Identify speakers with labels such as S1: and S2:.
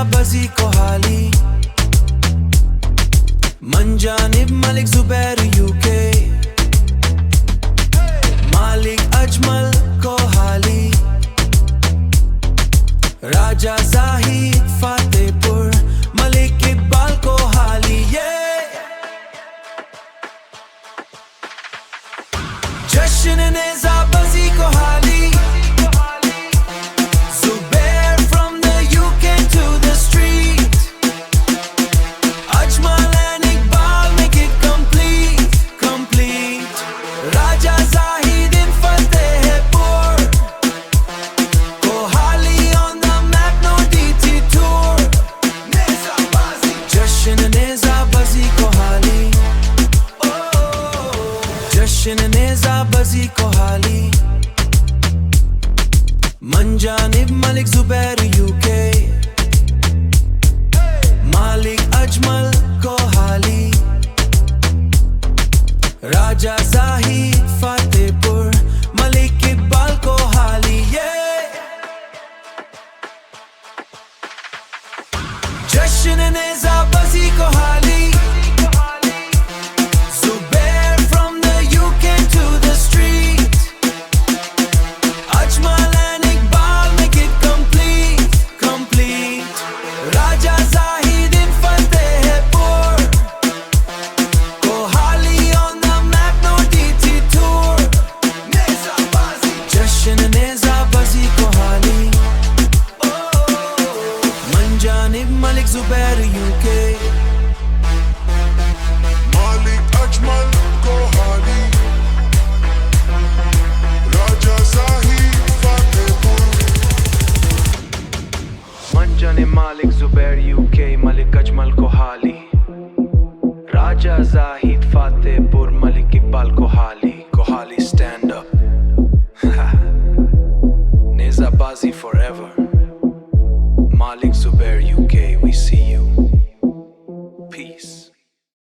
S1: बजी कोहाली, मंजानिब मलिक जुबैर यूके, मालिक अजमल कोहाली, राजा जाहिद फतेहपुर, मलिक इकबाल कोहाली। जश्न नेज़ा बजी कोहाली, जश्न नेज़ा बजी कोहाली, मंजानिब मलिक जुबैर यूके, मालिक अजमल कोहाली, राजा जाहिद फतेहपुर, मलिक इकबाल कोहाली। जश्न नेज़ा बजी कोहाली, मलिक जुबैर यूके,
S2: मालिक अजमल कोहाली, राजा जाहिद फतेहपुर।
S1: मंजानिब मालिक जुबैर यूके, मलिक अजमल कोहाली, राजा जाहिद